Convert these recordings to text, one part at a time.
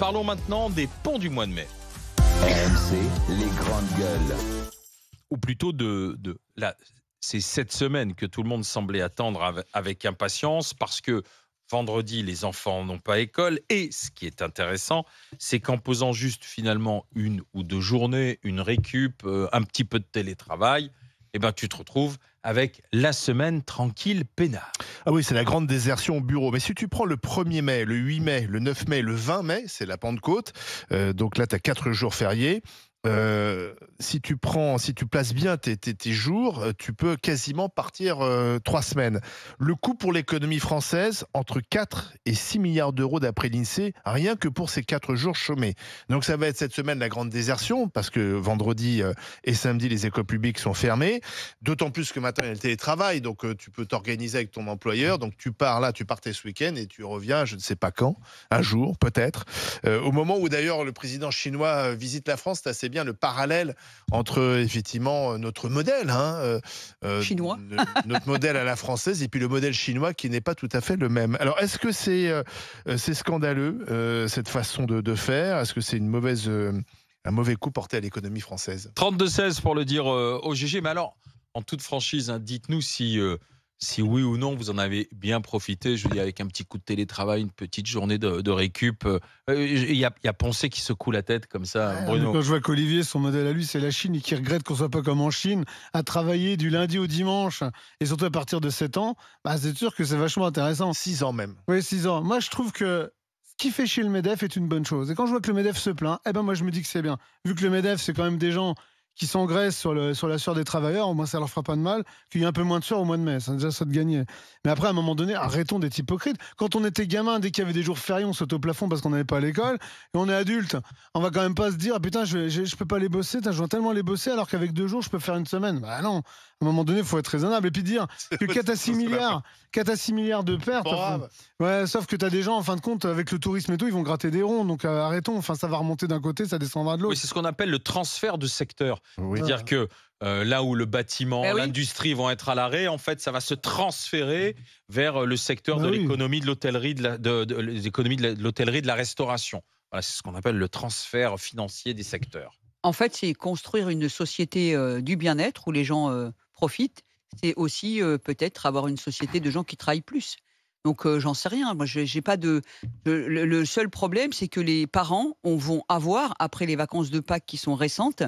Parlons maintenant des ponts du mois de mai. RMC, les grandes gueules. Ou plutôt c'est cette semaine que tout le monde semblait attendre avec impatience parce que vendredi, les enfants n'ont pas école. Et ce qui est intéressant, c'est qu'en posant juste finalement 1 ou 2 journées, une récup, un petit peu de télétravail, eh ben, tu te retrouves avec la semaine tranquille peinard. Ah oui, c'est la grande désertion au bureau. Mais si tu prends le 1er mai, le 8 mai, le 9 mai, le 20 mai, c'est la Pentecôte. Donc là, tu as 4 jours fériés. Si tu places bien tes jours, tu peux quasiment partir 3 semaines. Le coût pour l'économie française, entre 4 et 6 milliards d'euros d'après l'INSEE, rien que pour ces 4 jours chômés. Donc ça va être cette semaine la grande désertion, parce que vendredi et samedi, les écoles publiques sont fermées. D'autant plus que maintenant, il y a le télétravail, donc tu peux t'organiser avec ton employeur. Donc tu partais ce week-end et tu reviens, je ne sais pas quand, un jour peut-être. Au moment où d'ailleurs le président chinois visite la France, c'est assez bien le parallèle entre effectivement notre modèle chinois, notre modèle à la française et puis le modèle chinois qui n'est pas tout à fait le même. Alors est-ce que c'est scandaleux cette façon de faire? Est-ce que c'est un mauvais coup porté à l'économie française? 32-16 pour le dire au GG. Mais alors, en toute franchise, dites-nous si oui ou non vous en avez bien profité. Je veux dire, avec un petit coup de télétravail, une petite journée de récup. Il y a Poncé qui secoue la tête comme ça, Bruno. Quand je vois qu'Olivier, son modèle à lui, c'est la Chine, et qui regrette qu'on soit pas comme en Chine, à travailler du lundi au dimanche, et surtout à partir de 7 ans, c'est sûr que c'est vachement intéressant. 6 ans même. Oui, 6 ans. Moi, je trouve que ce qui fait chier le MEDEF est une bonne chose. Et quand je vois que le MEDEF se plaint, moi, je me dis que c'est bien. Vu que le MEDEF, c'est quand même des gens qui s'engraissent sur la sueur des travailleurs, au moins ça leur fera pas de mal, qu'il y ait un peu moins de sueur au mois de mai, c'est déjà ça de gagner. Mais après, à un moment donné, arrêtons d'être hypocrites. Quand on était gamin, dès qu'il y avait des jours fériés, on sautait au plafond parce qu'on n'allait pas à l'école, et on est adulte, on va quand même pas se dire, putain, je peux pas les bosser, je dois tellement les bosser, alors qu'avec 2 jours, je peux faire une semaine. Non, à un moment donné, il faut être raisonnable, et puis dire que 4 à 6 milliards de pertes, ouais, sauf que tu as des gens, en fin de compte, avec le tourisme et tout, ils vont gratter des ronds, donc arrêtons, ça va remonter d'un côté, ça descendra de l'autre. Oui, c'est ce qu'on appelle le transfert de secteur. Oui. C'est-à-dire que là où le bâtiment, l'industrie vont être à l'arrêt, en fait, ça va se transférer vers le secteur de l'économie de l'hôtellerie, de l'hôtellerie, de la restauration. Voilà, c'est ce qu'on appelle le transfert financier des secteurs. En fait, c'est construire une société du bien-être où les gens profitent. C'est aussi peut-être avoir une société de gens qui travaillent plus. Donc, j'en sais rien. Moi, j'ai pas de. Le seul problème, c'est que les parents vont avoir, après les vacances de Pâques qui sont récentes,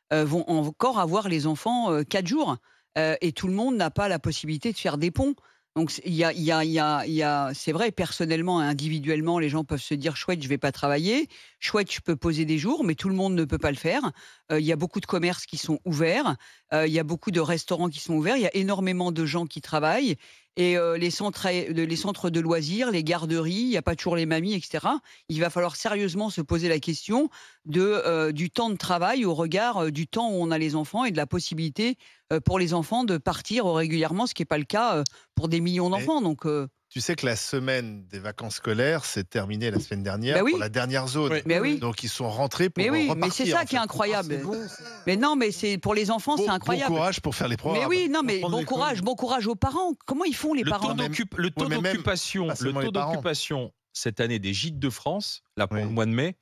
vont encore avoir les enfants 4 jours. Et tout le monde n'a pas la possibilité de faire des ponts. Donc, c'est vrai, personnellement et individuellement, les gens peuvent se dire chouette, je vais pas travailler. Chouette, je peux poser des jours, mais tout le monde ne peut pas le faire. Il y a beaucoup de commerces qui sont ouverts. Il y a beaucoup de restaurants qui sont ouverts. Il y a énormément de gens qui travaillent. Et les centres de loisirs, les garderies, il n'y a pas toujours les mamies, etc. Il va falloir sérieusement se poser la question du temps de travail au regard du temps où on a les enfants et de la possibilité pour les enfants de partir régulièrement, ce qui n'est pas le cas pour des millions d'enfants. Donc, tu sais que la semaine des vacances scolaires s'est terminée la semaine dernière pour la dernière zone. Donc ils sont rentrés pour repartir. Mais c'est ça qui est incroyable. Mais non, mais c'est pour les enfants, c'est incroyable. Bon courage pour faire les programmes. Mais oui, non, mais bon courage aux parents. Comment ils font les parents? Le taux d'occupation cette année des gîtes de France, là pour le mois de mai,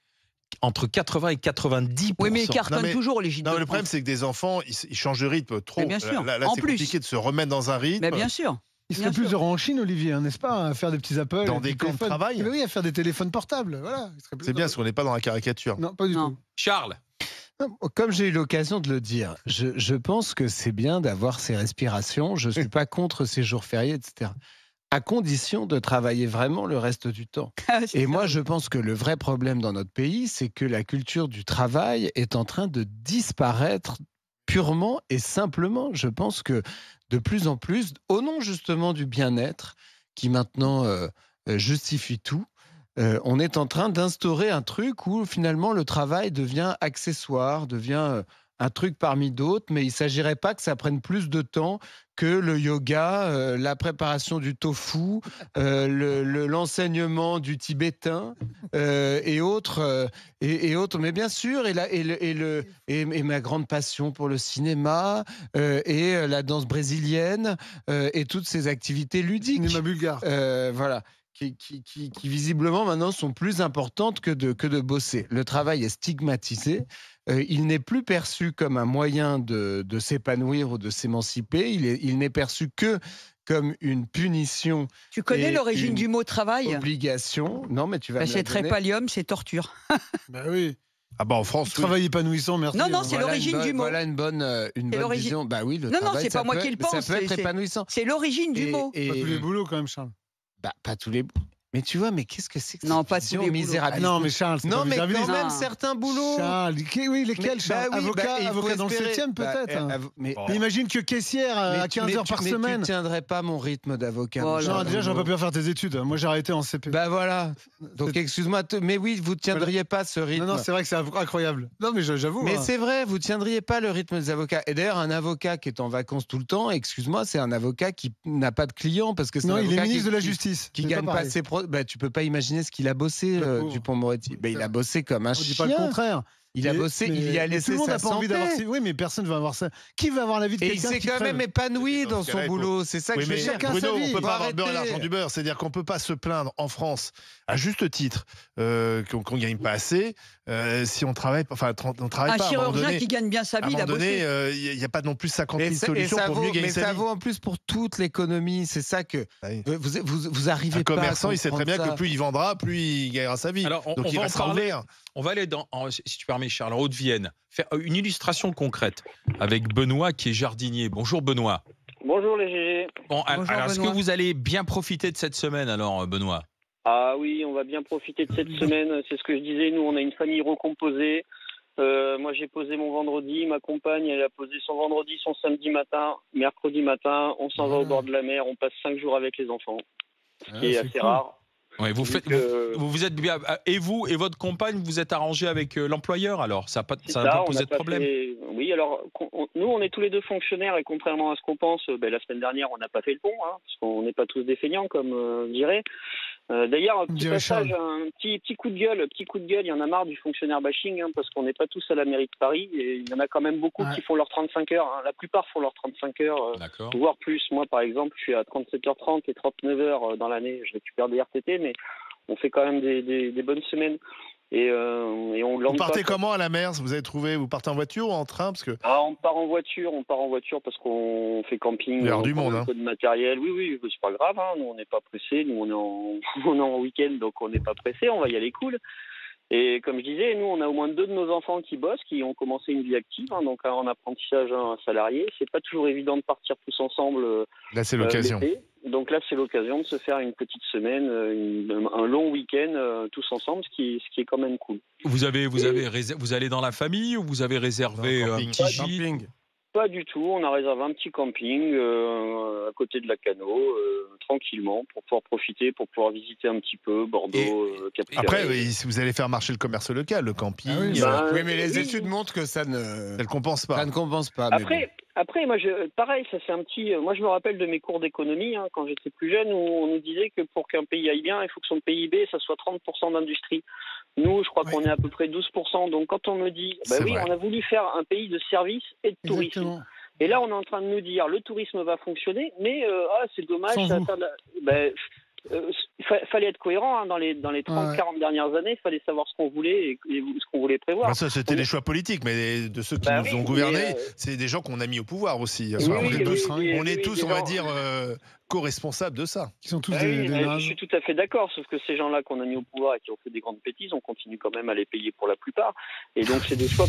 entre 80 et 90%. Oui, mais ils cartonnent toujours les gîtes de France. Le problème, c'est que des enfants, ils changent de rythme trop. Mais bien sûr. Là c'est compliqué de se remettre dans un rythme. Mais bien sûr. Il serait plus heureux en Chine, Olivier, n'est-ce pas, à faire des petits appels. Dans des camps de travail. Oui, à faire des téléphones portables. Voilà. C'est bien, parce qu'on n'est pas dans la caricature. Non, pas du tout. Charles. Comme j'ai eu l'occasion de le dire, je pense que c'est bien d'avoir ces respirations. Je ne suis pas contre ces jours fériés, etc. À condition de travailler vraiment le reste du temps. Et moi, je pense que le vrai problème dans notre pays, c'est que la culture du travail est en train de disparaître purement et simplement. Je pense que de plus en plus, au nom justement du bien-être, qui maintenant justifie tout, on est en train d'instaurer un truc où finalement le travail devient accessoire, devient un truc parmi d'autres, mais il ne s'agirait pas que ça prenne plus de temps que le yoga, la préparation du tofu, l'enseignement du tibétain et autres. Mais bien sûr, et ma grande passion pour le cinéma et la danse brésilienne et toutes ces activités ludiques. Cinéma bulgare. Voilà. qui visiblement maintenant sont plus importantes que de bosser. Le travail est stigmatisé. Il n'est plus perçu comme un moyen de s'épanouir ou de s'émanciper. Il n'est perçu que comme une punition. Tu connais l'origine du mot travail? Obligation. Non, mais tu vas me la C'est donner. trépalium, c'est torture. Bah oui. Ah bah en France, oui. Travail épanouissant, merci. Non, c'est Voilà l'origine du mot. Voilà une bonne vision. Bah oui, le Non, travail, c'est pas moi qui le pense. Ça peut être épanouissant. C'est l'origine du mot. Pas tous les boulots quand même, Charles. Bah, pas tous les boulots. Mais tu vois, mais qu'est-ce que c'est que Non, cette pas tous vision les boulots. misérabiliste? Non, mais Charles, c'est Non, pas mais misérabiliste. quand même Non. certains boulots. Charles, oui, lesquels, Charles? Bah oui, Avocat, il faut avocat dans le espérer. 7e, peut-être. Mais Mais imagine que caissière à 15 heures par mais semaine. tu tiendrais pas mon rythme d'avocat. Oh mon là cher Non, là. déjà, Bruno. j'aurais pas pu faire tes études. Moi, j'ai arrêté en CP. Bah voilà. Donc excuse-moi, mais oui, vous tiendriez pas ce rythme. Non, c'est vrai que c'est incroyable. Non, mais j'avoue. Mais hein. c'est vrai, vous tiendriez pas le rythme des avocats. Et d'ailleurs, un avocat qui est en vacances tout le temps, excuse-moi, c'est un avocat qui n'a pas de clients parce que c'est Non, un il est avocat ministre de la qui- Justice. qui C'est gagne pas pareil. ses bah, tu peux pas imaginer ce qu'il a bossé, Le pauvre. Dupond-Moretti. Bah, il a bossé comme un On dit chien. pas le contraire. Il a bossé, il y a mais laissé tout le monde sa n'a pas envie d'avoir. santé. Oui, mais personne va avoir ça. Qui va avoir la vie de Et il quelqu'un s'est qui quand même crève épanoui dans Dans ce son cas-là, boulot. C'est ça que Oui, je veux mais dire. chacun Bruno, sa vie. on peut Faut pas avoir le beurre et arrêter. l'argent du beurre. C'est-à-dire qu'on peut pas se plaindre en France, à juste titre, qu'on gagne pas assez, si on travaille, enfin, on travaille Un pas. À un moment chirurgien donné, qui gagne bien sa à un vie, il a moment donné, bossé. il n'y a pas non plus 50 000 Et solutions ça pour vaut, mieux gagner mais sa ça vie. vaut en plus pour toute l'économie. C'est ça que Ah oui. vous arrivez Un pas. commerçant, à il sait très bien comprendre que plus il vendra, plus il gagnera sa vie. Alors, Donc il va en restera parler. ouvert. On va aller si tu permets, Charles, en Haute-Vienne, faire une illustration concrète avec Benoît qui est jardinier. Bonjour Benoît. Bonjour les GG. Bon, Bonjour, alors est-ce que Benoît. vous allez bien profiter de cette semaine alors, Benoît? Ah oui, on va bien profiter de cette semaine. C'est ce que je disais. Nous, on a une famille recomposée. Moi, j'ai posé mon vendredi. Ma compagne, elle a posé son vendredi, son samedi matin, mercredi matin. On s'en va au bord de la mer. On passe 5 jours avec les enfants, ce qui est assez rare. Ouais, vous êtes bien. Et vous et votre compagne, vous êtes arrangé avec l'employeur alors? Ça n'a C'est pas ça, on posé a de pas problème? Oui, alors nous, on est tous les deux fonctionnaires et contrairement à ce qu'on pense, la semaine dernière, on n'a pas fait le pont, hein, parce qu'on n'est pas tous des feignants, comme on dirait. D'ailleurs, un petit Dirait passage, Charles. un petit coup de gueule, il y en a marre du fonctionnaire bashing, hein, parce qu'on n'est pas tous à la mairie de Paris et il y en a quand même beaucoup Ouais. qui font leurs 35 heures. Hein. La plupart font leurs 35 heures, D'accord. voire plus. Moi, par exemple, je suis à 37h30 et 39 heures dans l'année. Je récupère des RTT, mais on fait quand même des bonnes semaines. Et on Vous lande partez pas. comment à la mer? Vous avez trouvé? Vous partez en voiture ou en train? Parce que Ah, on part en voiture parce qu'on fait camping. Il y a on du prend monde, un hein. peu de matériel. Oui, c'est pas grave. Hein. Nous, on n'est pas pressés. Nous, on est on est en week-end, donc on n'est pas pressés. On va y aller cool. Et comme je disais, nous, on a au moins 2 de nos enfants qui bossent, qui ont commencé une vie active, hein, donc en apprentissage, un salarié. C'est pas toujours évident de partir tous ensemble. là, c'est l'occasion. L'été. Donc là, c'est l'occasion de se faire une petite semaine, un long week-end tous ensemble, ce qui est quand même cool. Vous allez dans la famille ou vous avez réservé Dans un un camping. petit gîte? Camping. Pas du tout. On a réservé un petit camping à côté de la Cano, tranquillement, pour pouvoir profiter, pour pouvoir visiter un petit peu Bordeaux, Cap-Ferret. Après, si vous allez faire marcher le commerce local, le camping, Ah oui, Ben, Oui, mais les oui. études montrent que ça ne elle compense pas. compense pas. mais bon. Après, moi, pareil, ça c'est un petit. Moi, je me rappelle de mes cours d'économie hein, quand j'étais plus jeune, où on nous disait que pour qu'un pays aille bien, il faut que son PIB, ça soit 30% d'industrie. Nous, je crois qu'on est à peu près 12%. Donc, quand on me dit, C'est oui, vrai. on a voulu faire un pays de services et de tourisme. Exactement. Et là, on est en train de nous dire, le tourisme va fonctionner, mais c'est dommage. Sans ça vous. atteint fallait être cohérent hein, dans les 30-40 dernières années. Il fallait savoir ce qu'on voulait et ce qu'on voulait prévoir. Ben, ça, c'était des choix politiques, mais de ceux qui Bah nous oui, ont gouvernés, mais, c'est des gens qu'on a mis au pouvoir aussi. Oui, Enfin, oui, on est oui, tous, oui, on est oui, tous, des on va gens- dire, co-responsables de ça. Qui sont tous Ah oui, des je nazes. suis tout à fait d'accord, sauf que ces gens-là qu'on a mis au pouvoir et qui ont fait des grandes bêtises, on continue quand même à les payer pour la plupart. Et donc c'est des choix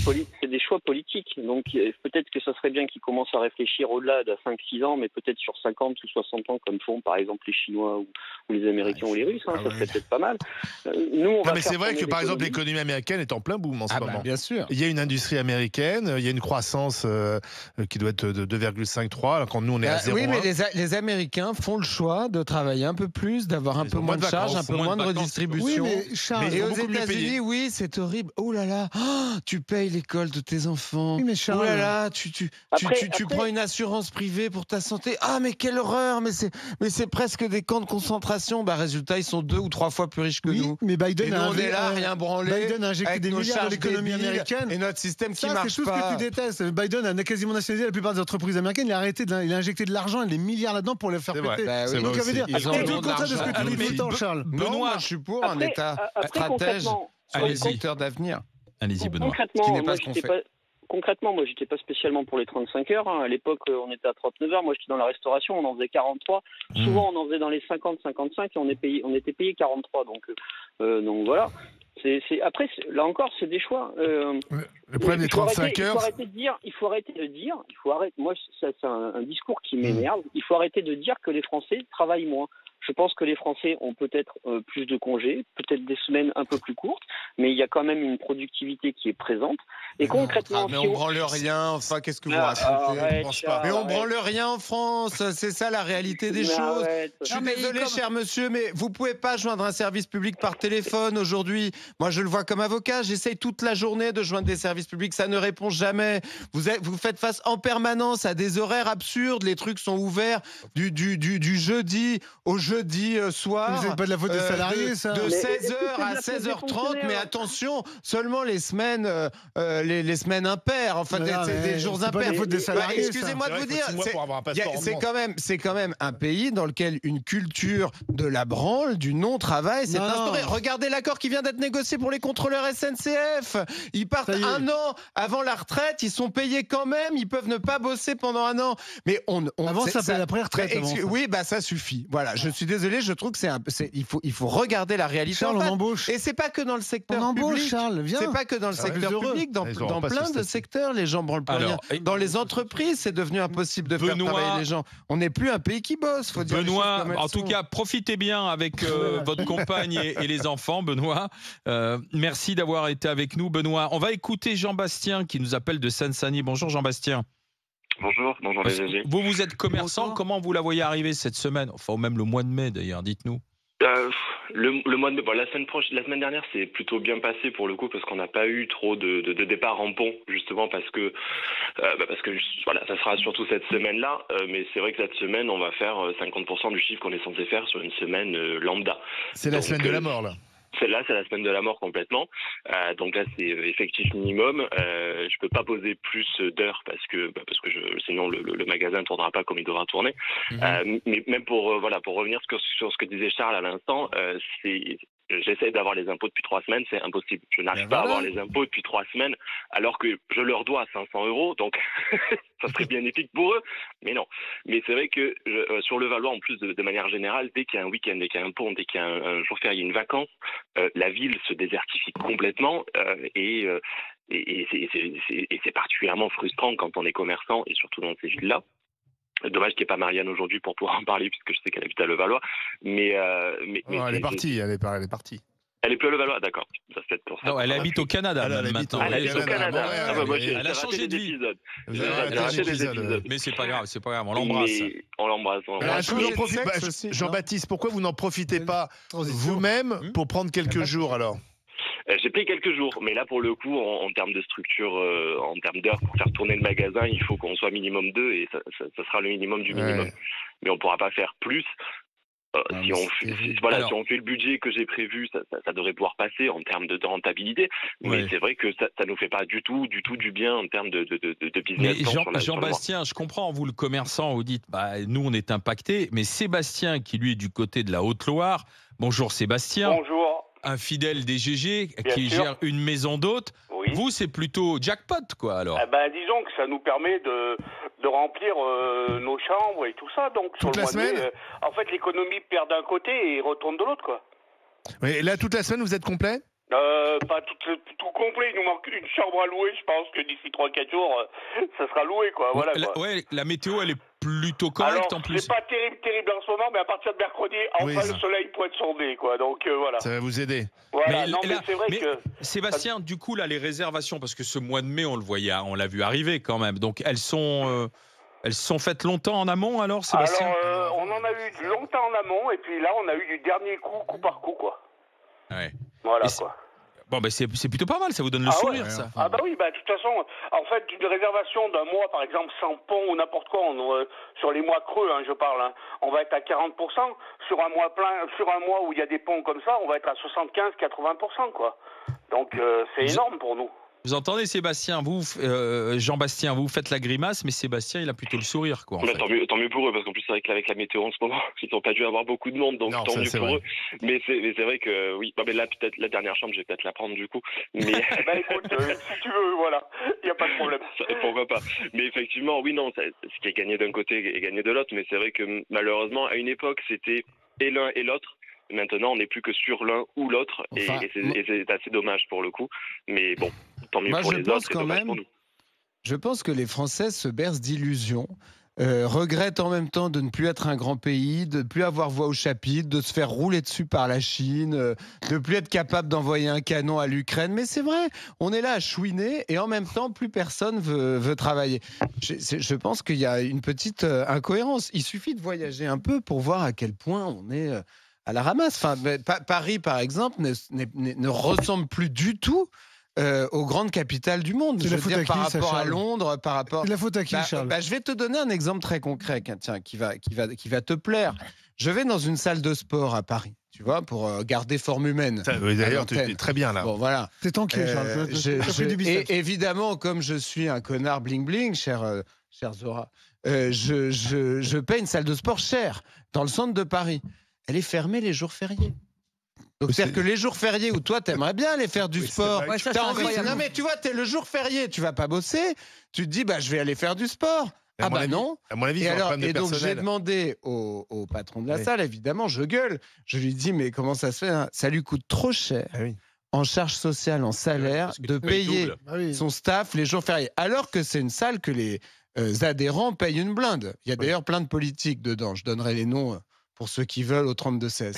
politiques. Donc peut-être que ça serait bien qu'ils commencent à réfléchir au-delà de 5-6 ans, mais peut-être sur 50 ou 60 ans, comme font par exemple les Chinois ou les Américains ou les Russes. Hein, Ah ça ouais. serait peut-être pas mal. Nous, on va Non, mais faire c'est vrai que tourner par exemple, l'économie. l'économie américaine est en plein boom en ce Ah bah, moment. bien sûr. Il y a une industrie américaine, il y a une croissance qui doit être de 2,53, alors quand nous on est à 0,1. Oui, mais les Américains font le choix de travailler un peu plus, d'avoir un Ils peu ont moins moins de de charges, un vacances, peu moins de vacances. Oui, redistribution. mais Charles. Mais Et ils aux sont beaucoup mieux États-Unis, payés. oui, c'est horrible. Oh là là, tu payes l'école de tes enfants. Oui, mais Oh Charles. là là, tu Après- prends une assurance privée pour ta santé. Ah, mais quelle horreur, mais c'est presque des camps de concentration. Bah, résultat, ils sont 2 ou 3 fois plus riches que Oui, nous. mais Et Biden nous, a on est là, rien branlé. Biden a injecté avec des nos milliards dans charges l'économie débiles américaine. Et notre système qui Ça, c'est marche tout ce pas. que tu détestes. Biden a quasiment nationalisé la plupart des entreprises américaines. Il a injecté de l'argent et des milliards là-dedans pour les faire C'est vrai. péter. Bah oui. Donc, ça veut dire, Ils ont c'est tout besoin le contraire de ce que d'argent. tu dis tout le temps, Mais- Charles. Non, Benoît, moi, je suis pour un État stratège concrètement, sur les Allez-y. secteurs d'avenir. Allez-y, Benoît. Ce qui n'est pas moi, ce qu'on j'étais fait. concrètement, moi, j'étais pas spécialement pour les 35 heures. Hein. À l'époque, on était à 39 heures. Moi, j'étais dans la restauration, on en faisait 43. Souvent, on en faisait dans les 50, 55 et on était payé 43. Donc voilà. Après, là encore, c'est des choix. Le problème des 35 heures. Il faut arrêter de dire. Moi, ça, c'est un discours qui m'énerve. Il faut arrêter de dire que les Français travaillent moins. Je pense que les Français ont peut-être plus de congés, peut-être des semaines un peu plus courtes, mais il y a quand même une productivité qui est présente. Et concrètement, Mais on branle rien, enfin, qu'est-ce que vous racontez? arrête, Mais on arrête. branle rien en France, c'est ça la réalité des Mais choses. arrête. Je suis Non, mais désolé, comme- cher monsieur, mais vous pouvez pas joindre un service public par téléphone aujourd'hui. Moi, je le vois comme avocat, j'essaye toute la journée de joindre des services publics, ça ne répond jamais. Vous faites face en permanence à des horaires absurdes, les trucs sont ouverts du jeudi au jeudi soir. C'est pas de la faute des salariés, ça. De Mais 16h est-ce que c'est de à la faute des 16h30, fonctionnaires mais attention, seulement les semaines, les semaines impaires, enfin Mais non, mais des jours c'est pas de la impaires. faute des salariés, ça. Excusez-moi de vous dire, pour avoir un il y a- passeport en c'est France. c'est quand même un pays dans lequel une culture de la branle, du non-travail, s'est Non, non. instaurée. Regardez l'accord qui vient d'être négocié pour les contrôleurs SNCF. Ils partent Ça y est. un an avant la retraite, ils sont payés quand même, ils peuvent ne pas bosser pendant un an. Mais Avant, ça s'appelait la pré-retraite, Mais avant, ça. oui, bah ça suffit. Voilà, je suis désolé, je trouve que il faut regarder la réalité. Charles, en on face. embauche. Et c'est pas que dans le secteur On embauche, public. Charles, viens. C'est pas que dans le Ah ouais, secteur plus heureux. public, Ils auront dans pas ce plein de statut. secteurs, les gens branlent pas Alors, rien. Dans les entreprises, c'est devenu impossible de faire Benoît- travailler les gens. On n'est plus un pays qui bosse, faut dire. les Benoît, choses comme elles en tout sont. cas, profitez bien avec votre compagne et les enfants, Benoît. Merci d'avoir été avec nous, Benoît. On va écouter Jean-Bastien qui nous appelle de Seine-Saint-Denis. Bonjour Jean-Bastien. Bonjour les âgés. Vous êtes commerçant, Bonjour. comment vous la voyez arriver cette semaine? Enfin, ou même le mois de mai d'ailleurs, dites-nous. Le mois de mai, bon, la semaine dernière, c'est plutôt bien passé pour le coup parce qu'on n'a pas eu trop de départs en pont, justement parce que voilà, ça sera surtout cette semaine-là. Mais c'est vrai que cette semaine, on va faire 50% du chiffre qu'on est censé faire sur une semaine lambda. C'est la Donc, semaine de la mort, là. Celle-là, c'est la semaine de la mort complètement. Donc là, c'est effectif minimum. Je peux pas poser plus d'heures parce que sinon le magasin ne tournera pas comme il devra tourner. Mais même pour revenir sur ce que disait Charles à l'instant, j'essaie d'avoir les impôts depuis 3 semaines, c'est impossible. Je n'arrive pas à avoir les impôts depuis 3 semaines alors que je leur dois 500 €, donc ça serait bénéfique pour eux, mais non. Mais c'est vrai que sur le Valois, en plus de manière générale, dès qu'il y a un week-end, dès qu'il y a un pont, dès qu'il y a un jour férié, une vacance, la ville se désertifie complètement et c'est particulièrement frustrant quand on est commerçant et surtout dans ces villes-là. Dommage qu'il n'y ait pas Marianne aujourd'hui pour pouvoir en parler puisque je sais qu'elle habite à Levallois. Mais Elle est partie, elle est partie. Elle est plus à Levallois, d'accord. Ça se fait pour ça. Non, elle habite au Canada Elle même habite maintenant. Ah, elle habite au Canada. Montréal, Ah, bah, moi, elle j'ai a raté changé des de vie. épisodes. Vous J'ai avez raté raté un des épisode. épisodes. Mais c'est pas grave, on l'embrasse. Mais on l'embrasse. Est-ce que vous en le profitez- sexe bah, aussi, non Jean-Baptiste, pourquoi vous n'en profitez pas Transition. vous-même pour prendre quelques jours alors? J'ai pris quelques jours, mais là pour le coup, en termes de structure, en termes d'heures pour faire tourner le magasin, il faut qu'on soit minimum 2 et ça sera le minimum du minimum. Ouais. Mais on pourra pas faire plus. Si on fait le budget que j'ai prévu, ça devrait pouvoir passer en termes de rentabilité. Mais Ouais. c'est vrai que ça nous fait pas du tout du bien en termes de Mais business. plan sur le mois. Jean-Bastien, je comprends, vous le commerçant, vous dites, nous on est impactés, mais Sébastien qui lui est du côté de la Haute-Loire, bonjour Sébastien, Bonjour. un fidèle des GG Bien qui sûr. gère une maison d'hôtes, Oui. vous c'est plutôt jackpot quoi alors. Disons que ça nous permet de remplir nos chambres et tout ça. Donc sur Toute le la mois de mai, semaine en fait, l'économie perd d'un côté et retourne de l'autre, quoi. Oui, là, toute la semaine, vous êtes complet? Pas tout complet. Il nous manque une chambre à louer. Je pense que d'ici 3-4 jours, ça sera loué, quoi. Voilà. Quoi. La météo elle est plutôt correcte Alors, en plus. c'est pas terrible en ce moment, mais à partir de mercredi, enfin, Oui, le ça. soleil pointe son nez, quoi. Donc voilà. Ça va vous aider. Voilà. Mais Non, mais là- c'est vrai mais- que. Sébastien, du coup là les réservations, parce que ce mois de mai on l'a vu arriver quand même, donc elles sont faites longtemps en amont alors Sébastien? Alors, on en a eu longtemps en amont, et puis là, on a eu du dernier coup par coup, quoi. Ouais. Voilà, Et c'est- quoi. Bon ben c'est plutôt pas mal, ça vous donne le Ah ouais. sourire ça. Ah bah oui, de toute façon, en fait, une réservation d'un mois, par exemple, sans pont ou n'importe quoi, sur les mois creux, je parle, on va être à 40%. Sur un mois plein, sur un mois où il y a des ponts comme ça, on va être à 75-80%, quoi. Donc c'est énorme pour nous. Vous entendez Sébastien, vous, Jean-Bastien, vous faites la grimace, mais Sébastien, il a plutôt le sourire, quoi. En fait. Tant mieux pour eux, parce qu'en plus, c'est vrai qu'avec la météo en ce moment, ils n'ont pas dû avoir beaucoup de monde, donc Non, tant ça, mieux c'est pour vrai. eux. Mais c'est vrai que, oui, mais là, peut-être la dernière chambre, je vais peut-être la prendre du coup. Mais Ben écoute, si tu veux, voilà, il n'y a pas de problème. pourquoi pas. Mais effectivement, oui, non, ce qui est gagné d'un côté est gagné de l'autre, mais c'est vrai que malheureusement, à une époque, c'était et l'un et l'autre. Maintenant, on n'est plus que sur l'un ou l'autre, Enfin, et c'est assez dommage pour le coup. Mais bon, tant mieux Moi, pour je les pense autres, et quand dommage même- pour nous. Je pense que les Français se bercent d'illusions, regrettent en même temps de ne plus être un grand pays, de ne plus avoir voix au chapitre, de se faire rouler dessus par la Chine, de ne plus être capable d'envoyer un canon à l'Ukraine. Mais c'est vrai, on est là à chouiner et en même temps, plus personne veut travailler. Je pense qu'il y a une petite incohérence. Il suffit de voyager un peu pour voir à quel point on est à la ramasse. Enfin, Paris, par exemple, ne ressemble plus du tout aux grandes capitales du monde. C'est Je la veux faute dire, à qui, par ça, rapport à Charles Londres, par rapport... C'est la faute à qui, Charles Je vais te donner un exemple très concret, tiens, qui va te plaire. Je vais dans une salle de sport à Paris, tu vois, pour garder forme humaine. D'ailleurs, À tu l'antenne. es très bien là. Bon, voilà. T'es tanké, Charles. T'as pris du biceps. Et évidemment, comme je suis un connard bling-bling, cher Zora, je paye une salle de sport chère dans le centre de Paris. Elle est fermée les jours fériés. Donc, c'est-à-dire que les jours fériés où toi, t'aimerais bien aller faire du sport, Ouais, ça, t'as c'est envie. incroyable. Non, mais tu vois, t'es le jour férié, tu vas pas bosser. Tu te dis, bah, je vais aller faire du sport. À Ah, mon bah avis- non. À mon avis, Et, ils ont un alors, problème de et donc, j'ai personnel. demandé au patron de la Oui. salle, évidemment, je gueule. Je lui dis, mais comment ça se fait hein Ça lui coûte trop cher Ah oui. en charge sociale, en salaire, parce que de tu payes payer double. Ah oui. son staff les jours fériés. Alors que c'est une salle que les adhérents payent une blinde. Il y a d'ailleurs plein de politiques dedans. Je donnerai les noms pour ceux qui veulent au 32-16.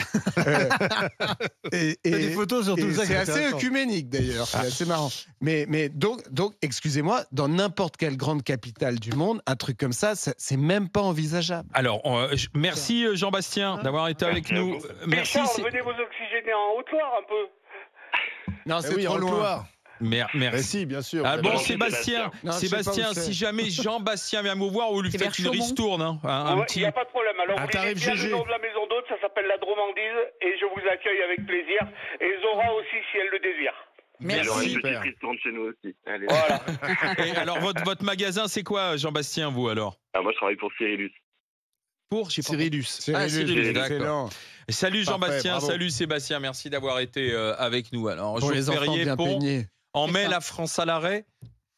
T'as des photos sur tout ça. C'est assez intéressant. œcuménique d'ailleurs, c'est assez marrant. Mais donc excusez-moi, dans n'importe quelle grande capitale du monde, un truc comme ça, c'est même pas envisageable. Alors, merci Jean-Bastien d'avoir été avec nous. Et Merci. Charles, venez vous oxygéner en Haute-Loire un peu. Non, Eh c'est oui, trop en loin. Loire. Merci. Mais si, bien sûr. Ah vous bon, avez- Sébastien, Non, je sais pas où Sébastien, c'est. si jamais Jean-Bastien vient me voir, vous lui C'est faites vers une Chaumont. ristourne, hein, un Il petit. n'y a pas de problème. Alors, Un vous tarif dites bien GG. le nom de la maison d'hôte, ça s'appelle la Dromandise, et je vous accueille avec plaisir. Et Zora aussi, si elle le désire. Il y aura Merci. une Super. petite ristourne chez nous aussi. Allez. Voilà. Et alors, votre magasin, c'est quoi, Jean-Bastien, vous alors? Ah, moi, je travaille pour Cyrillus. Pour j'ai pas Cyrillus. Ah, Cyrillus, d'accord. excellent. Salut Jean-Bastien, bravo. salut Sébastien, merci d'avoir été avec nous. Alors, Pour jour les enfants férié, bien pont, peignés. on C'est met ça. la France à l'arrêt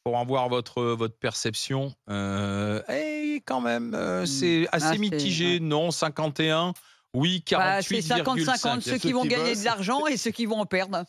pour en voir votre perception. Et quand même, c'est assez Ah, c'est- mitigé. ouais. Non, 51. Oui, Bah, c'est 48,5. 50-50, ceux qui vont gagner de l'argent et ceux qui vont en perdre.